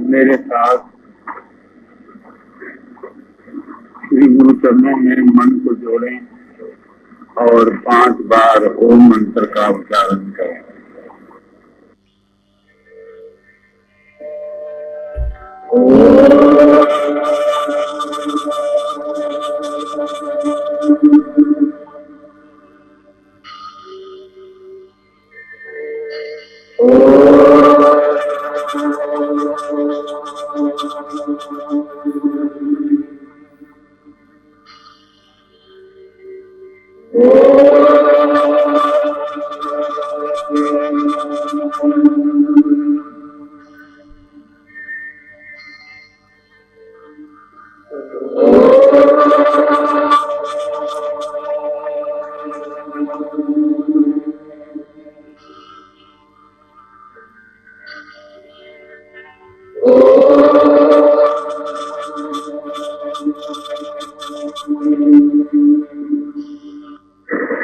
मेरे साथ श्री गुरु चरणों में मन को जोड़ें और 5 बार ओम मंत्र का उच्चारण करें।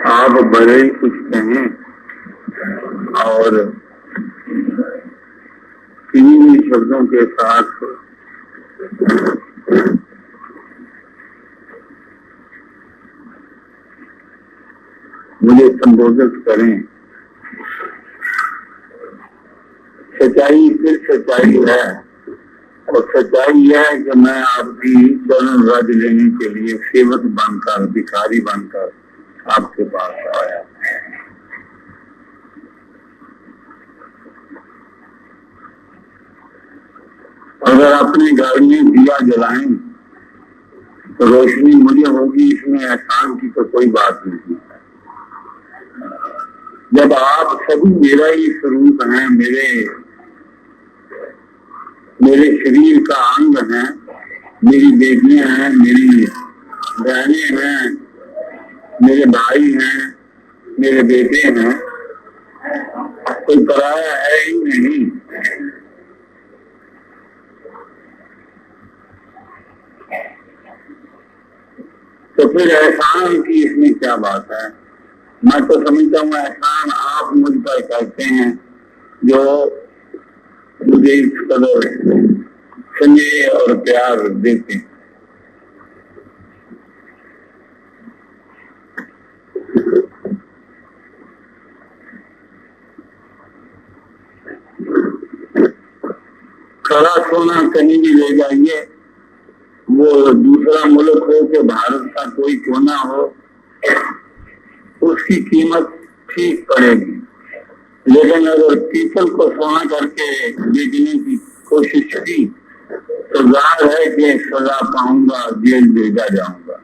आप बड़े ही कुछ कहें और किन्हीं भी शब्दों के साथ मुझे संबोधित करें। सच्चाई फिर सच्चाई है और सच्चाई यह है कि मैं आपकी चरण रज लेने के लिए सेवक बनकर, भिखारी बनकर आपके पास आया। अगर अपने घर में दिया जलाएं तो रोशनी मुझे होगी, इसमें एहसान की तो कोई बात नहीं है। जब आप सभी मेरा ही स्वरूप हैं, मेरे शरीर का अंग हैं, मेरी बेटियां हैं, मेरी बहनें हैं, मेरे भाई हैं, मेरे बेटे हैं, कोई पराया है ही नहीं। तो फिर एहसान की इसमें क्या बात है? मैं तो समझता हूँ एहसान आप मुझ पर करते हैं जो मुझे इस कदर स्नेह और प्यार देते हैं। खरा सोना कहीं भी ले जाइए, वो दूसरा मुल्क हो कि भारत का कोई क्यों ना हो, उसकी कीमत ठीक पड़ेगी। लेकिन अगर पीतल को सोना करके बेचने की कोशिश की तो जाहिर है कि सजा पाऊंगा, जेल भेजा जाऊंगा।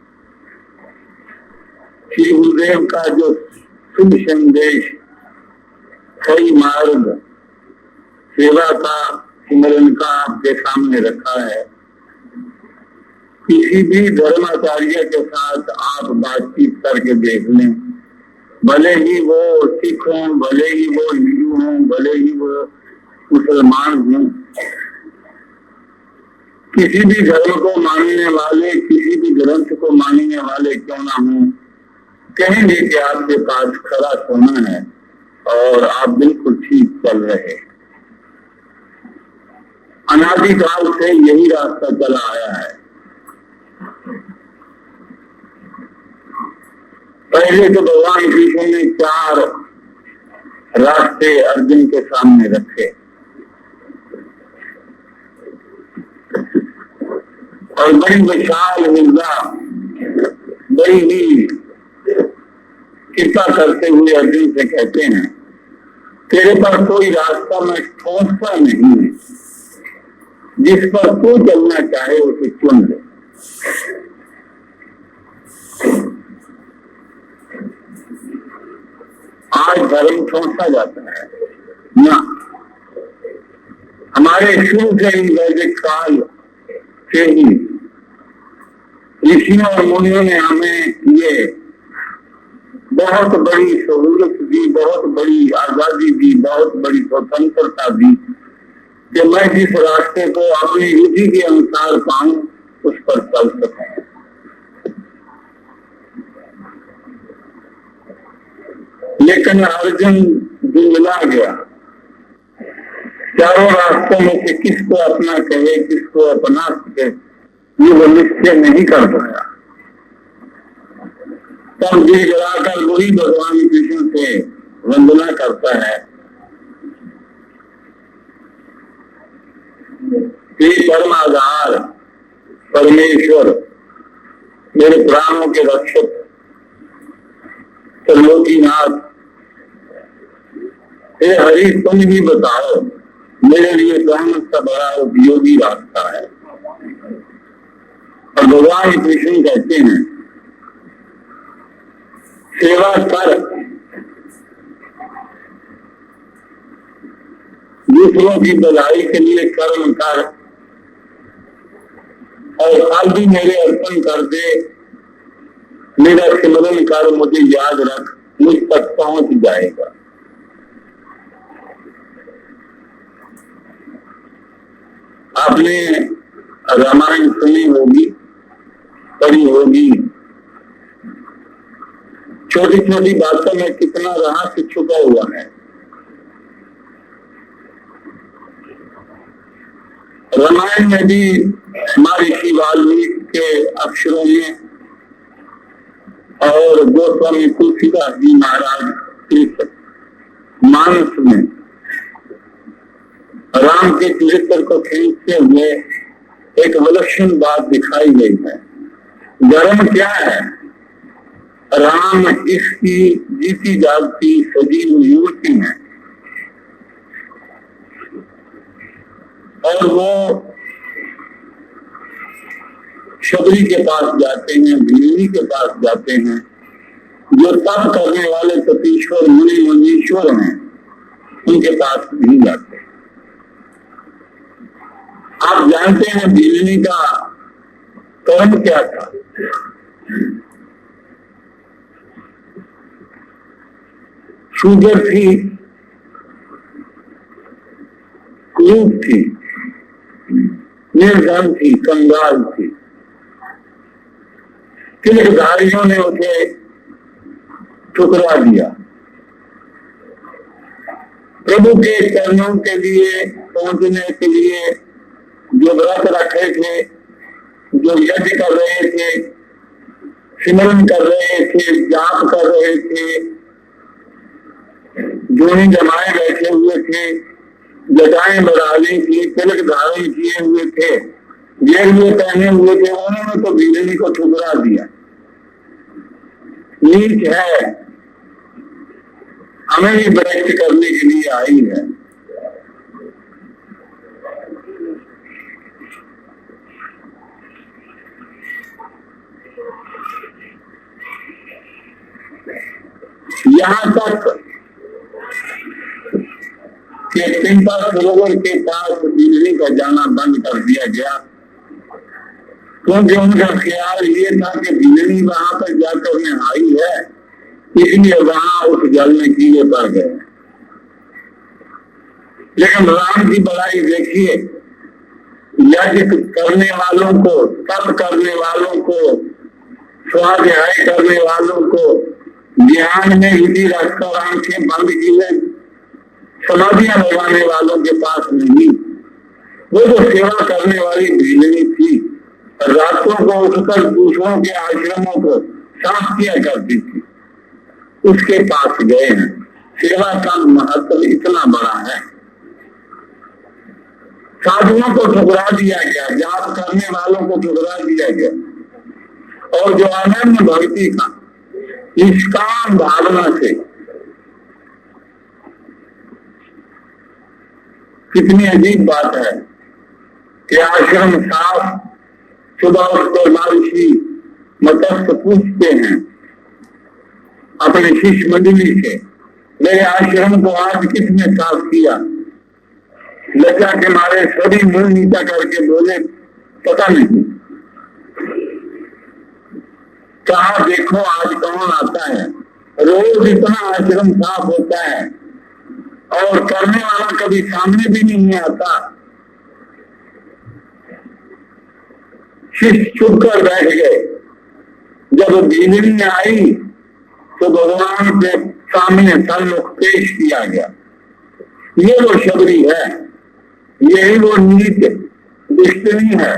श्री गुरुदेव का जो शुभ संदेश, सही मार्ग, सेवा का, सिमरन का आपके सामने रखा है। किसी भी धर्माचार्य के साथ आप बातचीत करके देख लें, भले ही वो सिख हों, भले ही वो हिंदू हों, भले ही वो मुसलमान हों, किसी भी धर्म को मानने वाले, किसी भी ग्रंथ को मानने वाले क्यों ना हों, कहेंगे कि आपके पास खरा सोना है और आप बिल्कुल ठीक चल रहे हैं। अनादिकाल से यही रास्ता चला आया है। पहले तो भगवान कृष्ण ने 4 रास्ते अर्जुन के सामने रखे और बड़ी विशाल हिंसा, बड़ी ही कृपा करते हुए अर्जुन से कहते हैं, तेरे पर कोई रास्ता मैं ठोंकता नहीं है, जिस पर तू चलना चाहे उसे चुन ले। आज धर्म ठोंसा जाता है ना, हमारे शुरू से ही वैदिक काल से ही ऋषियों और मुनियों ने हमें ये बहुत बड़ी सहूलत दी, बहुत बड़ी आजादी दी, बहुत बड़ी स्वतंत्रता दी कि मैं जिस रास्ते को अपनी रुचि के अनुसार पाऊं उस पर चल सकूं। लेकिन अर्जुन जुंगला गया, चारों रास्तों में से किसको अपना कहे, किसको अपना सके, ये वो निश्चय नहीं कर पाया। तब गिड़गिड़ाकर वही भगवान कृष्ण से वंदना करता है, हे परमाधार परमेश्वर, मेरे प्राणों के रक्षक, त्रिलोकीनाथ, हे हरि तुम ही बताओ मेरे लिए कौन सा बड़ा उपयोगी रास्ता है। और भगवान कृष्ण कहते हैं, सेवा कर, दूसरों की भलाई के लिए कर्म कर, और फल भी मेरे अर्पण कर दे, मेरा सिमरन कर, मुझे याद रख, मुझ तक पहुंच जाएगा। आपने रामायण सुनी होगी, पढ़ी होगी, छोटी छोटी बातों में कितना रहस्य छुपा हुआ है। रामायण में भी महर्षि वाल्मीकि के अक्षरों में और गोस्वामी तुलसीदास जी महाराज के मानस में राम के चरित्र को खींचते हुए एक विलक्षण बात दिखाई गई है। धर्म क्या है? राम इसकी जीती जागती सजीव मूर्ति है, और वो शबरी के पास जाते हैं, भीलनी के पास जाते हैं, जो तप करने वाले तपीश्वर मुनि मुनीश्वर हैं, उनके पास नहीं जाते। आप जानते हैं भीलनी का कर्म क्या था? शुगर थी, क्रूप थी, निर्धन थी, कंगाल थी। तिलकधारियों ने उसे ठुकरा दिया। प्रभु के चरणों के लिए पहुंचने के लिए जो व्रत रखे थे, जो यज्ञ कर रहे थे, सिमरन कर रहे थे, जाप कर रहे थे, जोनी जमाए बैठे हुए थे, जटाएं बढ़ा ली थी, तिलक धारण किए हुए थे, जेल पहने हुए थे, उन्होंने तो भीलनी को ठुकरा दिया। नीच है, हमें भी भ्रष्ट करने के लिए आई है। यहाँ तक कि चिंता सरोवर के पास बिजली का जाना बंद कर दिया गया, क्योंकि उनका ख्याल ये था कि बिजली वहां पर जाकर नहाई है, इसलिए वहां उस जल में कीड़े पड़ गए। लेकिन राम की बड़ाई देखिए, यज्ञ करने वालों को, तप करने वालों को, स्वाध्याय करने वालों को, ध्यान में विधि रखकर आंखें बंद किए समाधियां लगाने वालों के पास नहीं। वो जो सेवा करने वाली भीलनी थी, रातों को उठकर दूसरों के आश्रमों को साफ किया करती थी, उसके पास गए हैं। सेवा का महत्व इतना बड़ा है। साधुओं को ठुकरा दिया गया, जाप करने वालों को ठुकरा दिया गया, और जो अनन्य भक्ति का निष्काम भावना से, कितनी अजीब बात है कि आश्रम साफ, सुबह उठकर महर्षि मत्स्य पूछते हैं अपने शिष्य मंडली से, मेरे आश्रम को आज किसने साफ किया? लज्जा के मारे सभी मुंह नीचा करके बोले, पता नहीं। कहा देखो आज कौन आता है, रोज इतना आश्रम साफ होता है और करने वाला कभी सामने भी नहीं आता। शिष्य चुप कर बैठ गए। जब भीलनी आई तो भगवान के सामने सन्मुख पेश किया गया। ये वो शबरी है यही वो नीच दुष्टनी है,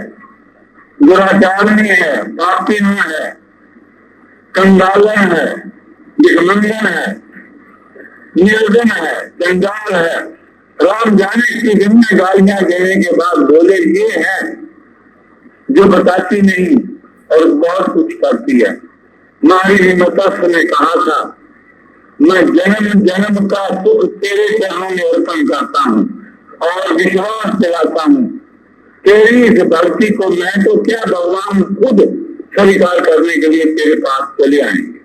दुराचारणी है, पापिन है, कंगालन है, भिखमंगन है, निर्धन है, जंजाल है। राम जाने की दिन में गालियां देने के बाद बोले ये है जो बताती नहीं और बहुत कुछ करती है। नारी मत्स्य ने कहा था, मैं जन्म जन्म का सुख तेरे चरणों में अर्पण करता हूँ और विश्वास दिलाता हूँ तेरी इस भक्ति को मैं तो क्या भगवान खुद स्वीकार करने के लिए तेरे पास चले आएंगे।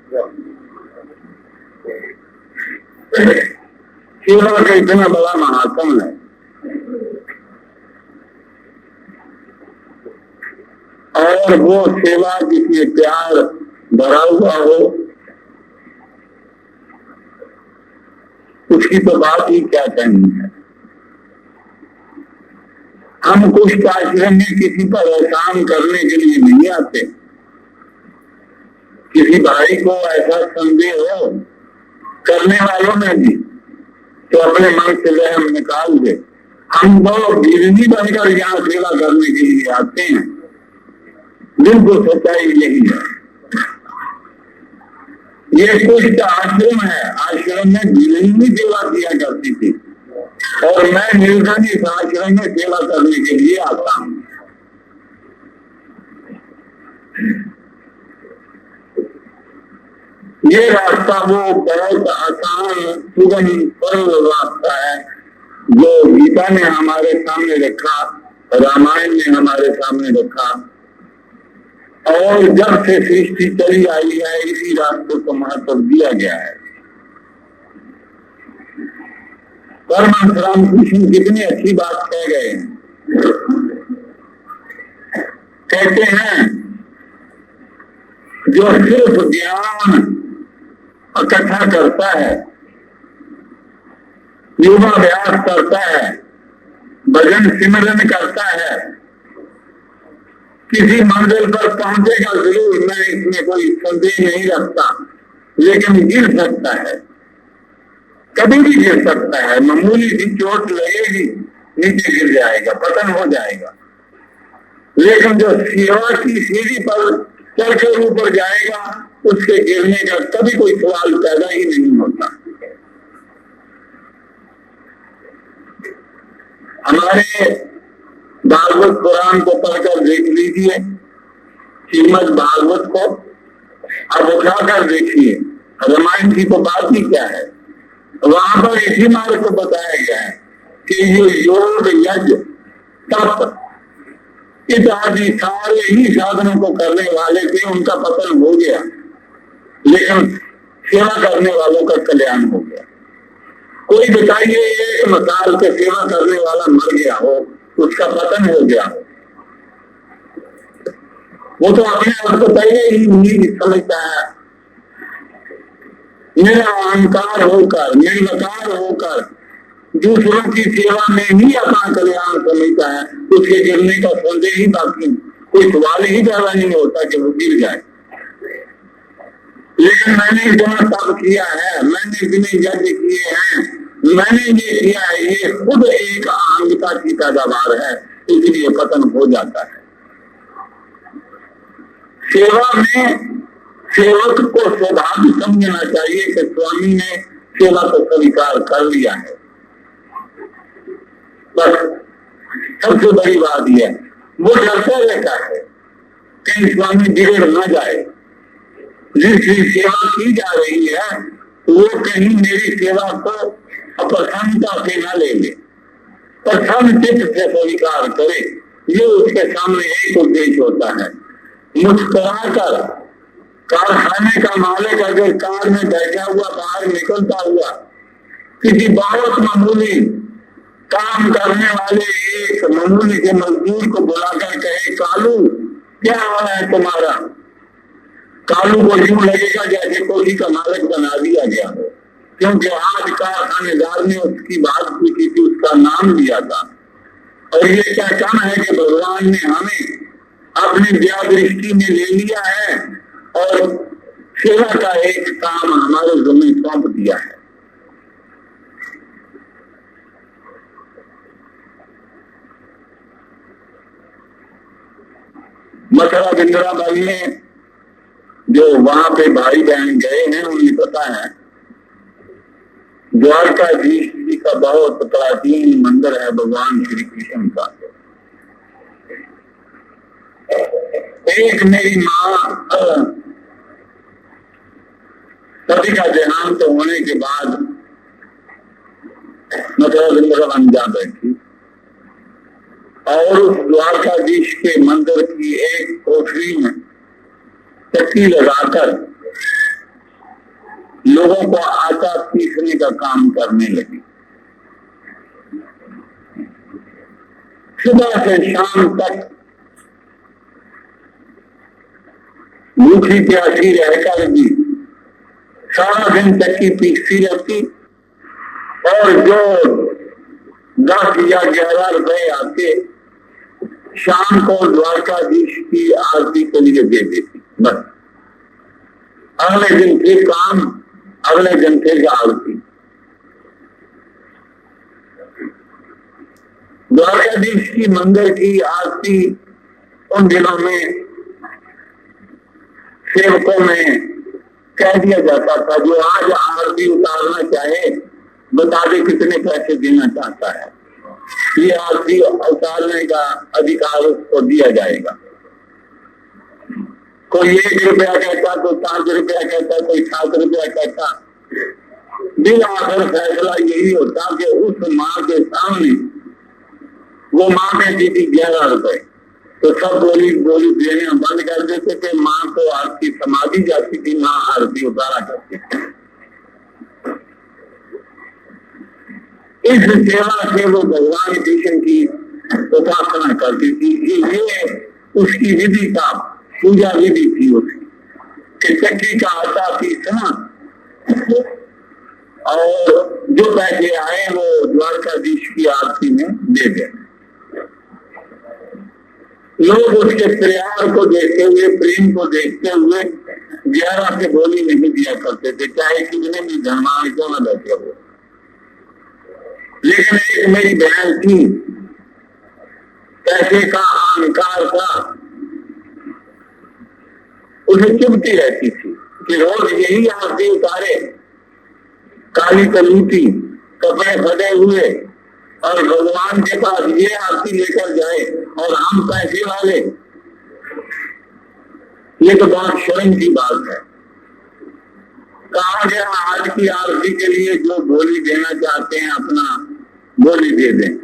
सेवा का इतना बड़ा महात्म है। और वो सेवा जिसमें प्यार भरा हुआ हो उसकी तो बात ही क्या करनी है। हम कुछ आश्रम में किसी पर एहसान करने के लिए नहीं आते। किसी भाई को ऐसा संदेह हो करने वालों में भी तो अपने मन से वह निकाल दे। हम तो गिरनी बनकर यहाँ सेवा करने के लिए आते हैं। बिल्कुल सच्चाई यही है। ये कुछ आश्रम है, आश्रम में गिरनी सेवा किया करती थी और मैं निर्धन इस आश्रम में सेवा करने के लिए आता हूँ। ये रास्ता वो बहुत आसान सुगम सरल रास्ता है जो गीता ने हमारे सामने रखा, रामायण ने हमारे सामने रखा और जब से सृष्टि चली आई है इसी रास्ते को महत्व दिया गया है। परमात्मा राम कृष्ण कितनी अच्छी बात कह गए हैं। कहते हैं जो सिर्फ ज्ञान इकट्ठा करता है, योगाभ्यास करता है, भजन सिमरन करता है, किसी मंजिल पर पहुंचेगा जरूर, मैं इसमें कोई संदेह नहीं रखता, लेकिन गिर सकता है, कभी भी गिर सकता है। मामूली सी चोट लगेगी, नीचे गिर जाएगा, पतन हो जाएगा। लेकिन जो सेवा की सीढ़ी पर चढ़कर ऊपर जाएगा उसके गिरने का कभी कोई सवाल पैदा ही नहीं होता। हमारे भागवत पुराण को पढ़कर देख लीजिए, श्रीमद् भागवत को अब उठाकर देखिए, रामायण की तो बात ही क्या है। वहां पर इसी मार्ग को बताया गया है कि ये योग यज्ञ तप इत्यादि सारे ही साधनों को करने वाले थे, उनका पतन हो गया, लेकिन सेवा करने वालों का कल्याण हो गया। कोई बताइए एक मिसाल के सेवा करने वाला मर गया हो, उसका पतन हो गया, वो तो अपने आप को पहले ही नहीं समझता है। मेरा अहंकार होकर, निर्विकार होकर दूसरों की सेवा में ही अपना कल्याण समझता है, उसके गिरने का संदेह ही बाकी कोई सवाल ही पैदा नहीं होता कि वो गिर जाए। लेकिन मैंने इतना तप किया है, मैंने इतने यज्ञ किए हैं, मैंने ये किया है, ये खुद एक अहंता की पैदावार है, इसलिए पतन हो जाता है। सेवा में सेवक को सौभाग्य समझना चाहिए कि स्वामी ने सेवा को स्वीकार कर लिया है। बस सबसे बड़ी बात यह है, वो डरता रहता है कहीं स्वामी बिगड़ न जाए। जिसकी सेवा की जा रही है वो कहीं मेरी सेवा को अप्रसन्नता से न ले ले, प्रसन्न चित्त से स्वीकार करे। ये उसके सामने एक उद्देश्य होता है। मुस्कुराकर कारखाने का मालिक अगर कार में बैठा हुआ बाहर निकलता हुआ किसी बहुत मामूली काम करने वाले एक मामूली के मजदूर को बुलाकर कहे, कालू क्या हाल है तुम्हारा, कालू को यूं लगेगा जैसे कोई का मालिक बना दिया गया हो, क्योंकि आज कारखानेदार ने उसकी बात पूछी थी, उसका नाम लिया था। और ये क्या कम है कि भगवान ने हमें अपनी दया दृष्टि में ले लिया है और सेवा का एक काम हमारे जिम्मे सौंप दिया है। मथुरा वृंदावन में जो वहां पे भाई बहन गए हैं उन्हें पता है, द्वारकाधीश जी का बहुत प्राचीन मंदिर है भगवान श्री कृष्ण का। एक मेरी माँ पति का देहांत होने के बाद मथुरा वृंदावन जा बैठी और उस द्वारकाधीश के मंदिर की एक कोठरी में चक्की लगाकर लोगों को आटा पीसने का काम करने लगी। सुबह से शाम तक भूखी प्यासी रहकर भी सारा दिन चक्की पीसती रहती और जो 10 या 11 रुपए आते शाम को द्वारकाधीश की आरती के लिए दे देती। बस अगले दिन फिर काम, अगले दिन फिर आरती। द्वारकाधीश की मंदिर की आरती उन दिनों में सेवकों में कह दिया जाता था, जो आज आरती उतारना चाहे बता दे कितने पैसे देना चाहता है, ये आरती उतारने का अधिकार उसको दिया जाएगा। कोई 1 रुपया कहता, कोई 5 रुपया कहता, कोई 7 रुपया कहता। दिन आखिर फैसला यही होता कि उस माँ के सामने वो माँ कहती थी 11 रुपए, तो सब बोली देने बंद कर देते थे। माँ को आरती समाधि जाती थी, माँ आरती उतारा करती थी। इस सेवा से वो भगवान कृष्ण की उपासना करती थी। ये उसकी विधि था, पूजा विधि थी उसकी कि चक्की का आटा पीसना और जो पैसे आए वो द्वारकाधीश की आरती में दे देना। लोग उसके प्यार को देखते हुए, प्रेम को देखते हुए 11 से बोली नहीं दिया करते थे, चाहे कितने भी धनवान क्यों न बैठे हो। लेकिन एक मेरी बहन थी, पैसे का अहंकार था, उसे चुभती रहती थी कि रोज यही आरती उतारे, काली कलूटी, कपड़े फटे हुए और भगवान के पास ये आरती लेकर जाए और हम पैसे वाले। ये तो बहुत शर्म की बात है। कहा गया आज की आरती के लिए जो बोली देना चाहते हैं अपना बोली दे दें।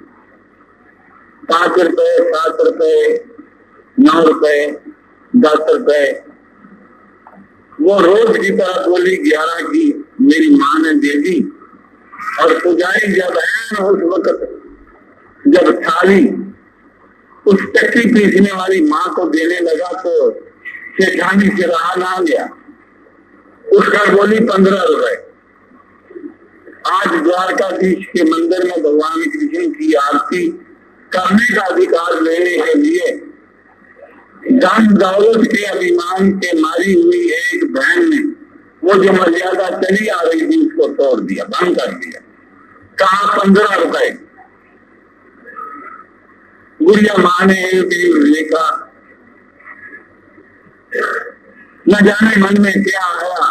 5 रुपए, 7 रुपए, 9 रुपए, 10 रुपए, वो रोज की तरह बोली 11 की मेरी माँ ने दे दी। और पुजारी जब है उस वक्त जब थाली उस चक्की पीसने वाली माँ को देने लगा तो सेठानी से रहा ना गया, उसका बोली 15 रुपए। आज द्वारकाधीश के मंदिर में भगवान कृष्ण की आरती करने का अधिकार लेने के लिए धन दौलत के अभिमान के मारी हुई एक बहन ने वो जो मर्यादा चली आ रही थी उसको तोड़ दिया, बंद कर दिया। कहा 15 रुपए। गुड़िया माँ ने एक देखा, न जाने मन में क्या आया,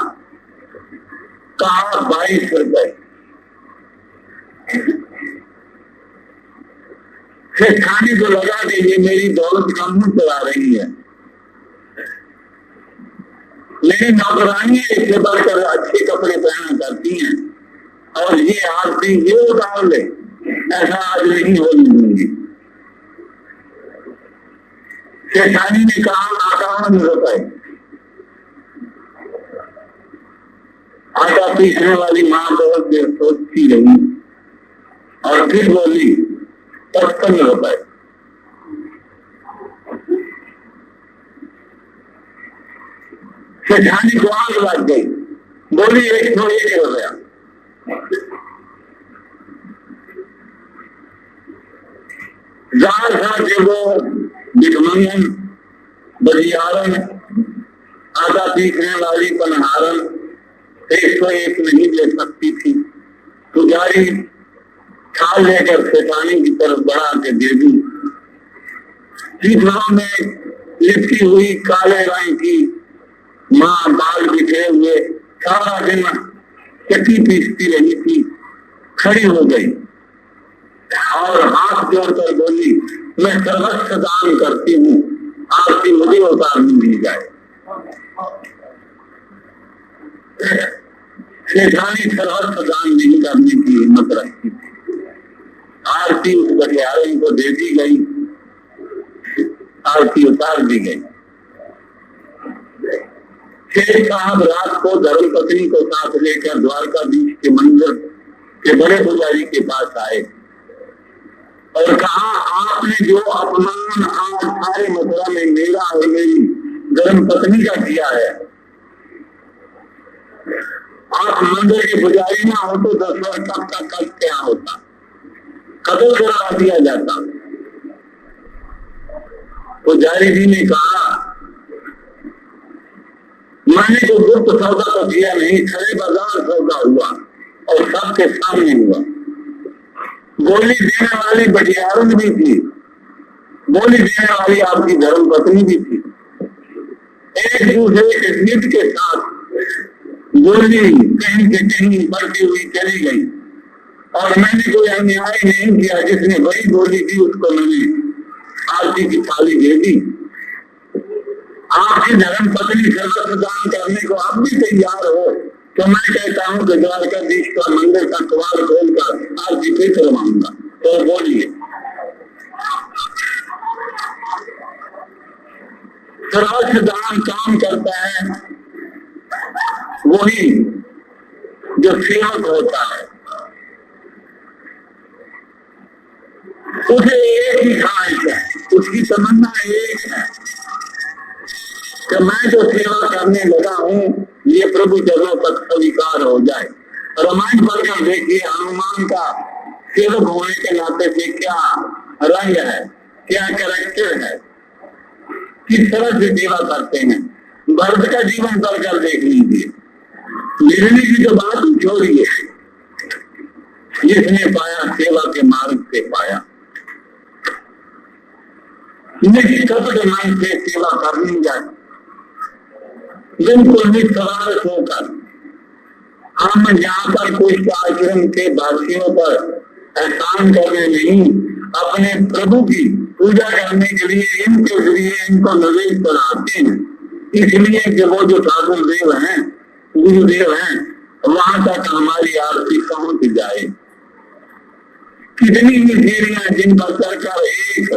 कहा 22 रुपए। सेठानी को लगा कि ये मेरी दौलत का मुंह चला रही है, मेरी नौकरानियां इससे बढ़कर अच्छे कपड़े पहना करती हैं और ये आरती ये उतार ले, ऐसा आज नहीं होने दूंगी। सेठानी ने कहा 51 रुपए। आटा पीसने वाली माँ बहुत देर सोचती रही और फिर बोली 55 रुपए। सेठानी को आग लग गई, बोली 101 रुपया। जार था कि वो भिखमंगन, बजियारन, आटा पीसने वाली पनहारन 101 नहीं ले सकती थी। पुजारी थाल लेकर सेठानी की तरफ बढ़ा के दे दी। तीसरों में लिपटी हुई काले रंग की माँ, बाल बिखरे हुए, सारा दिन चक्की पीसती रही थी, खड़ी हो गई और हाथ जोड़कर बोली, मैं सर्वस्व दान करती हूँ, आरती मुझे उतारनी दी जाए। सेठानी सर्वस्व दान नहीं करने की हिम्मत रखती थी। आरती उस बटियारे को दे दी गई, आरती उतार दी गई। शेख साहब रात को धर्मपत्नी को साथ लेकर द्वारकाधीश के मंदिर के बड़े पुजारी के पास आए और कहा, आपने जो अपमान आज सारे मथुरा में मेरा और मेरी धर्मपत्नी का किया है, आप मंदिर के पुजारी ना हो तो 10 वर्ष तक का कष्ट क्या होता, कत्ल करा दिया जाता। पुजारी जी ने कहा, मैंने तो गुप्त सौदा तो किया नहीं, खड़े बाजार सौदा हुआ और सबके सामने हुआ। बोली देने वाली बटियारन भी थी, बोली देने वाली आपकी धर्मपत्नी भी थी। एक दूसरे के जिद के साथ बोली कहीं से कहीं बढ़ती हुई चली गई और मैंने कोई अन्याय नहीं किया। जिसने वही बोली थी उसको मैंने आरती की थाली दे दी। आपकी धर्मपत्नी सर्वस्व दान करने को आप भी तैयार हो तो मैं कहता हूँ कि द्वारकाधीश का मंदिर का कवाड़ खोलकर आरती फिर करवाऊंगा। तो बोलिए, सर्वस्व दान काम करता है वही जो सेवक होता है, उसे एक ही ख्वाहिश है, उसकी तमन्ना एक है कि मैं जो सेवा करने लगा हूँ ये प्रभु चरणों तक स्वीकार हो जाए। रामायण पढ़कर देखिए, हनुमान का सेवक होने के नाते से क्या रंग है, क्या कैरेक्टर है, किस तरह से सेवा करते हैं। भरत का जीवन पढ़कर देख लीजिए, गिरने की तो बात ही छोड़िए, जिसने पाया सेवा के मार्ग से पाया। निष्कपट मन से सेवा करनी जाए, बिल्कुल निस्वार्थ होकर। हम यहाँ पर कुछ आश्रम के वासियों पर एहसान करने नहीं, अपने प्रभु की पूजा करने के लिए इनके जरिए इनको निर्देश बनाते हैं, इसलिए कि वो जो ठाकुर देव हैं, गुरुदेव हैं, वहां तक हमारी आरती पहुंच जाए। कितनी ही सीढ़ियां जिन पर चढ़कर एक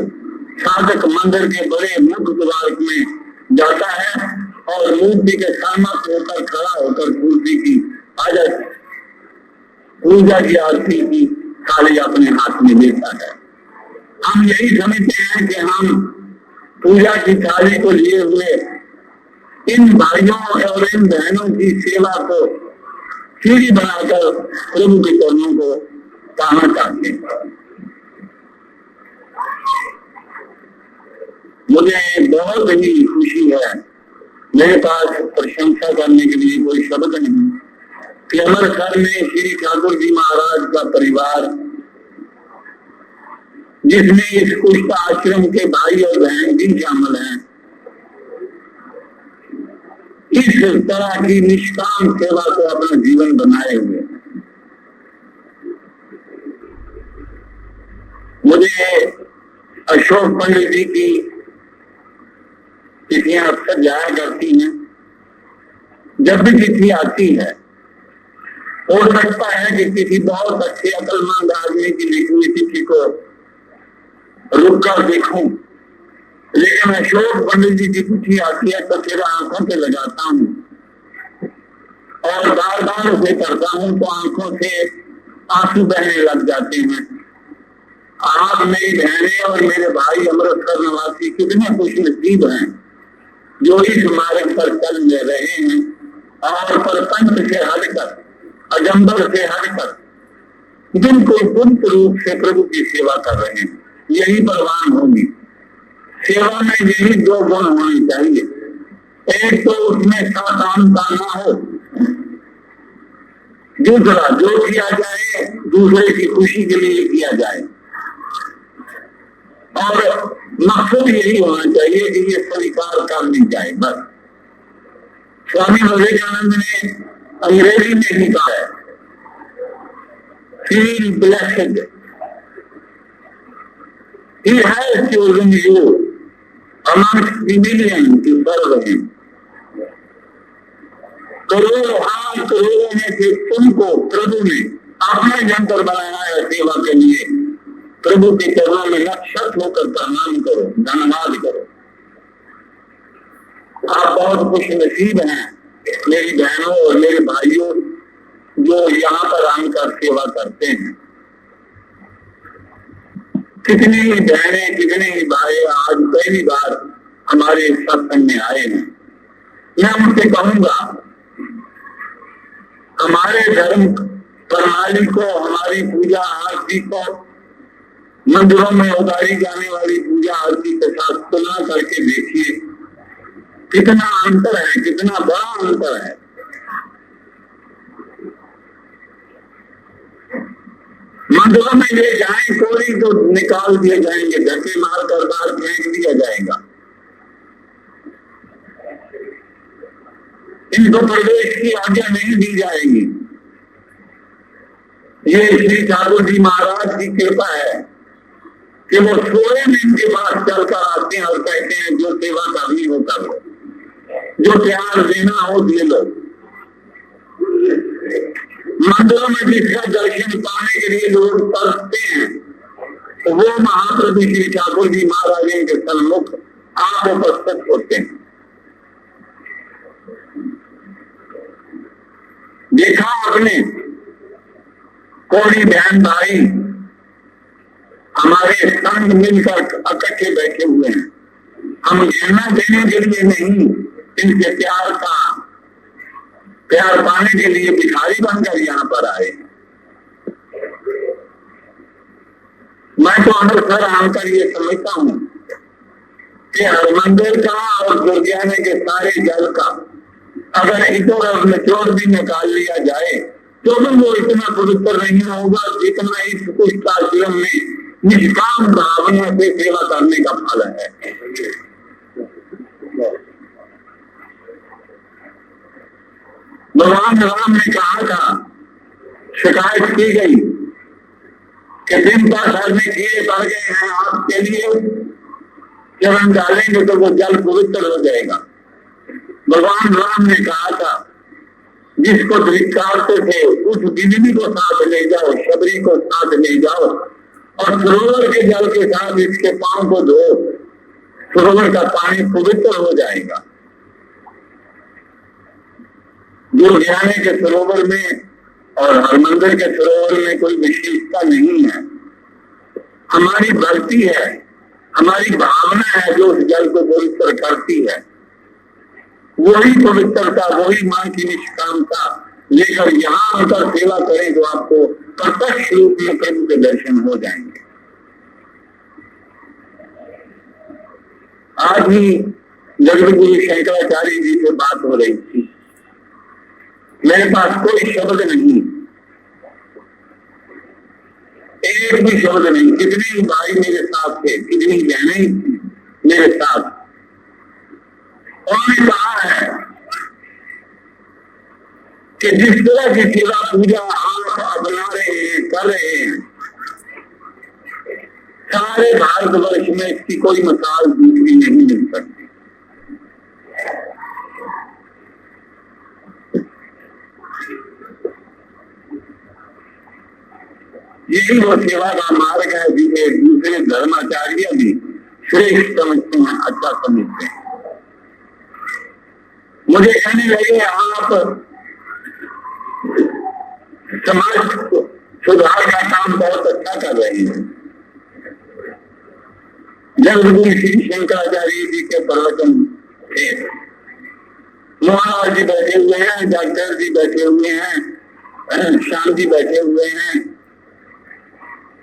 साधक मंदिर के बड़े मुख्य द्वार में जाता है और मूर्ति के सामने होकर खड़ा होकर मूर्ति की आदत पूजा की आरती की थाली अपने हाथ में लेता है। हम यही समझते हैं कि हम पूजा की थाली को लिए हुए इन भाइयों और इन बहनों की सेवा को सीढ़ी बनाकर प्रभु के चरणों को पाना चाहते हैं। मुझे बहुत ही खुशी है, मेरे पास प्रशंसा करने के लिए कोई शब्द नहीं, कि अमृतसर में श्री ठाकुर जी महाराज का परिवार, जिसमें इस कुष्ठ आश्रम के भाई और बहन भी शामिल हैं, इस तरह की निष्काम सेवा को अपना जीवन बनाए हुए। मुझे अशोक पंडित जी की तिथियां अक्सर जाया करती हैं। जब भी तिथि आती है, हो सकता है कि किसी बहुत अच्छे अकलमंद आदमी की लिखी हुई तिथि को रुक कर देखूं, लेकिन अशोक पंडित जी की तिथि आती है तो फिर आंखों पे लगाता हूँ और बार बार उसे करता हूँ तो आंखों से आंसू बहने लग जाते हैं। आप मेरी बहनें और मेरे भाई अमृतसर निवासी कितने खुश नसीब हैं जो इस मार्ग पर चल रहे हैं और परपंच से हटकर, अजंबर से हटकर जिनको गुप्त रूप से प्रभु की सेवा कर रहे हैं। यही परवान होगी सेवा में, यही दो गुण होने चाहिए। एक तो उसमें सावधानता ना हो, दूसरा जो किया जाए दूसरे की खुशी के लिए किया जाए। और मकसद यही होना चाहिए कि ये स्वीकार कर ली जाए बस। स्वामी विवेकानंद ने अंग्रेजी में लिखा है, feel blessed, he has chosen you amongst the millions to serve him। करोड़ों हाथ करोड़ों में से तुमको प्रभु ने अपने जन पर बनाया है सेवा के लिए। प्रभु के चरणों में नक्षत्र होकर प्रणाम करो, धन्यवाद करो। आप बहुत खुश नसीब हैं मेरी बहनों और मेरे भाइयों जो यहाँ पर आकर सेवा करते हैं। कितनी ही बहनें कितने ही भाई आज पहली बार हमारे सत्संग में आए हैं। मैं उनसे कहूंगा हमारे धर्म प्रणाली को, हमारी पूजा आरती को, मंदिरों में उतारी जाने वाली पूजा आरती के साथ तुलना करके देखिए कितना अंतर है, कितना बड़ा अंतर है। मंदिरों में ले जाएं कोई तो निकाल दिए जाएंगे, धक्के मार कर बाहर फेंक दिया जाएगा। इनको प्रवेश की आज्ञा नहीं दी जाएगी। ये श्री ठाकुर जी महाराज की कृपा है कि वो स्वयं इनके पास चलकर आते हैं और कहते हैं जो सेवा करनी हो कर लो, जो प्यार देना हो दे लो। मंदिरों में जिसका दर्शन पाने के लिए लोग तरसते हैं तो वो महाप्रभु श्री ठाकुर जी महाराज के सन्मुख आप उपस्थित होते हैं। देखा आपने कोई बहन भाई हमारे संग मिलकर इकट्ठे बैठे हुए हैं। हम गहना देने के लिए नहीं, इनके प्यार पाने के लिए भिखारी बनकर यहाँ पर आए। मैं तो अमृतसर आकर ये समझता हूँ कि हरमंदिर का और गुरुद्वारे के सारे जल का अगर इधर और निचोड़ भी निकाल लिया जाए तो भी वो इतना पवित्र नहीं होगा जितना इस कुछ आश्रम में निष्काम भावना से सेवा करने का फल है। भगवान राम ने कहा था, शिकायत की गई कि दिन का घर में कीड़े पड़ गए हैं आपके लिए, जब हम डालेंगे तो वो जल पवित्र हो जाएगा। भगवान राम ने कहा था जिसको धिक्कारते थे उस बिजली को साथ ले जाओ, शबरी को साथ ले जाओ और सरोवर के जल के साथ इसके पांव को धो, सरोवर का पानी पवित्र हो जाएगा। गुरुद्वारे के सरोवर में और हरमंदिर के सरोवर में कोई विशेषता नहीं है। हमारी भक्ति है, हमारी भावना है जो उस जल को पवित्र करती है। वही पवित्रता, वही मां की निष्कामता लेकर यहाँ आकर सेवा करें तो आपको प्रत्यक्ष रूप में प्रभु के दर्शन हो जाएंगे। आज ही जगतगुरु शंकराचार्य जी से बात हो रही थी। मेरे पास कोई शब्द नहीं, एक भी शब्द नहीं। कितने ही भाई मेरे साथ थे, कितनी बहनें मेरे साथ। उन्होंने कहा है कि जिस तरह की सेवा पूजा आप अपना रहे हैं, कर रहे हैं, सारे भारतवर्ष में इसकी कोई मिसाल दूसरी नहीं मिल सकती। यही वो सेवा का मार्ग है जिसे दूसरे धर्माचार्य भी श्रेष्ठ समझते हैं, अच्छा समझते हैं। मुझे कहने लगे आप समाज सुधार का काम बहुत अच्छा कर रहे हैं। जगतगुरु श्री शंकराचार्य जी के प्रवचन थे, महाराज जी बैठे हुए हैं, डॉक्टर जी बैठे हुए हैं, श्याम जी बैठे हुए हैं,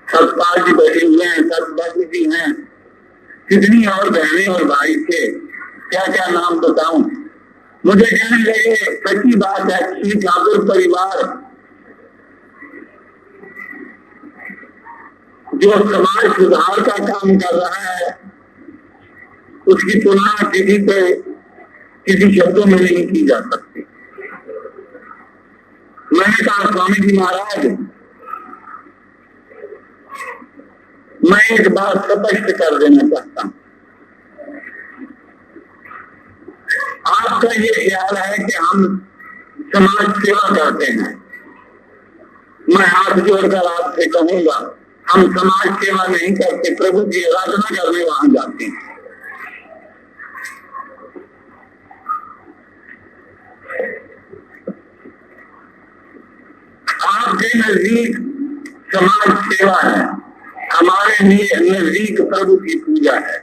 सतपाल जी बैठे हुए हैं, सतपाल जी हैं, कितनी और बहनें और भाई थे, क्या क्या नाम बताऊं। मुझे कहने लगे सच्ची बात है, श्री ठाकुर परिवार जो समाज सुधार का काम कर रहा है उसकी तुलना किसी शब्दों में नहीं की जा सकती। मैंने कहा स्वामी जी महाराज, मैं एक बात स्पष्ट कर देना चाहता हूं। आपका ये ख्याल है कि हम समाज सेवा करते हैं। मैं हाथ जोड़कर आपसे कहूंगा, हम समाज सेवा नहीं करते, प्रभु की आराधना करने वहां जाते हैं। आपके नजदीक समाज सेवा है, हमारे लिए नजदीक प्रभु की पूजा है।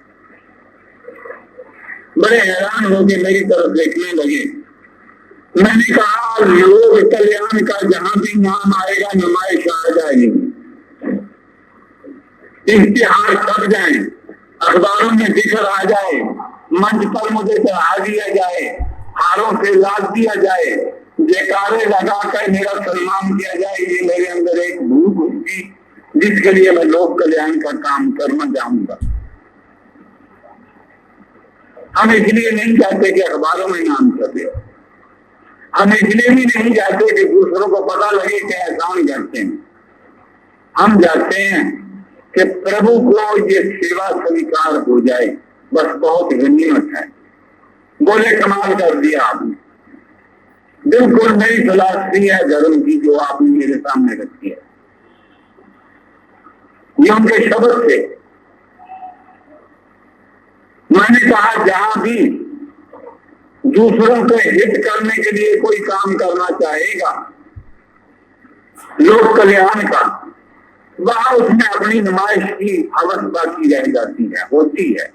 बड़े हैरान हो के मेरी तरफ देखने लगे। मैंने कहा, लोक कल्याण का जहां भी नाम आएगा नुमाइश आ जाएगी, इश्तिहार छप जाए, अखबारों में जिक्र आ जाए, मंच पर मुझे चढ़ा दिया जाए, हारों से लाद दिया जाए, जयकारे लगाकर मेरा सम्मान किया जाए, ये मेरे अंदर एक भूख होगी जिसके लिए मैं लोक कल्याण का काम करना चाहूंगा। हम इसलिए नहीं चाहते कि अखबारों में नाम छपे, हम इसलिए भी नहीं चाहते कि दूसरों को पता लगे कि एहसान करते हैं। हम चाहते हैं कि प्रभु को ये सेवा स्वीकार हो जाए, बस बहुत गनीमत है। बोले कमाल कर दिया आपने, बिल्कुल नई फिलॉसफी है धर्म की जो आपने मेरे सामने रखी है। ये उनके शब्द थे। मैंने कहा, जहां भी दूसरों को हित करने के लिए कोई काम करना चाहेगा लोक कल्याण का, वहां उसमें अपनी नुमाइश की अवस्था की रह जाती है, होती है।